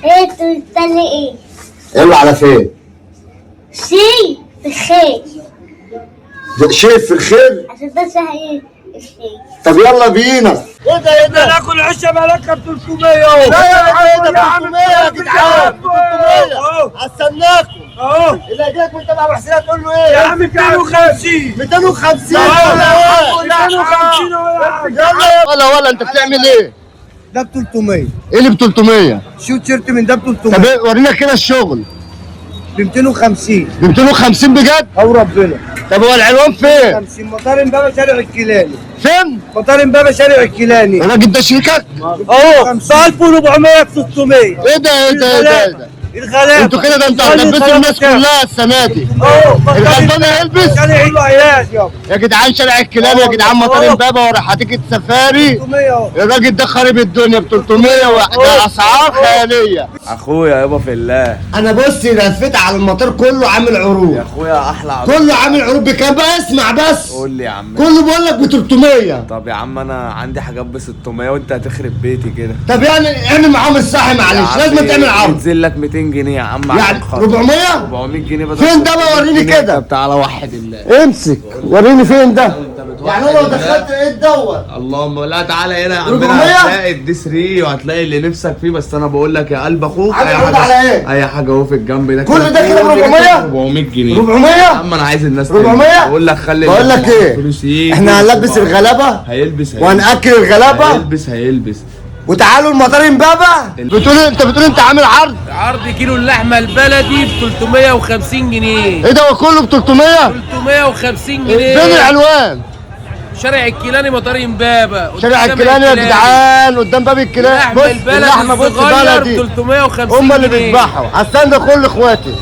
ايه تقولي ايه؟ يلا على فين؟ شيء بخير شايف في الخير؟ عشان ده شهي الشيء. طب يلا بينا. ايه ده ناكل عشا مالك ب 300 لا يا يا عم 300 يا جدعان 300 هستناكم اهو اللي جاك وانت مع حسين تقول له ايه؟ يا عم 250 250 250 ولا انت بتعمل ايه؟ ده ب 300 ايه اللي ب 300؟ شو تيشيرت من ده ب 300 طب إيه؟ ورينا كده الشغل ب 250 ب 250 بجد؟ او ربنا طب هو العنوان فين؟ 50 مطار امبابه شارع الكيلاني فين؟ مطار امبابه شارع الكيلاني الراجل ده شريكك؟ اهو ب 1400 ب 600 ايه ده ايه ده ايه ده ايه ده؟ الغلابه انتوا كده ده انتوا هتلبسوا الناس كلها السنه دي. اهو الغلبان هيلبس؟ كان يعيدوا عيال يابا يا جدعان شارع الكلاب يا جدعان مطار امبابه ورا حديقه سفاري. 300 اهو الراجل ده خارب الدنيا ب 300 ده اسعار خياليه. اخويا يابا في الله. انا بص لفيت على المطار كله عامل يا عروض. اخويا احلى عروض. كله عامل عروض بكام بقى؟ اسمع بس. قول لي يا عم. كله بيقول لك ب 300. طب يا عم انا عندي حاجات ب 600 وانت هتخرب بيتي كده. طب يعني اعمل معاهم الصح معلش لازم تعمل عرض. ينزل لك 200 جنيه يا عم يعني عشان خاطر. 400؟ 400 جنيه بدل فين ده بقى؟ وريني كده. طب تعالى وحد الله. امسك وريني فين ده. بتوحد يعني انا لو الله. دخلت ايه دوت. اللهم لا تعالى هنا يا 400؟ عمنا هتلاقي الدي 3 وهتلاقي اللي نفسك فيه، بس انا بقول لك يا قلب اخوك عامل عروض على ايه؟ اي حاجه اهو في الجنب ده كل ده كده ب 400؟ 400 جنيه 400؟ يا عم انا عايز الناس 400؟ بقول لك خلي بقول لك ايه؟ الفلوس يجي. احنا هنلبس الغلابه هيلبس وهنأكل الغلابه هيلبس وتعالوا المطار امبابه. بتقول انت عامل عرض؟ عرض كيلو اللحمه البلدي ب 350 جنيه. ايه ده هو كله ب 300؟ 350 جنيه. فين العنوان؟ شارع الكيلاني مطار امبابه. شارع الكيلاني يا جدعان قدام باب الكيلاني. اللحمه البلدي اللحمه بص الصغير ب بلدي 350 هم اللي جنيه. بيذبحوا. هستنى كل اخواتي.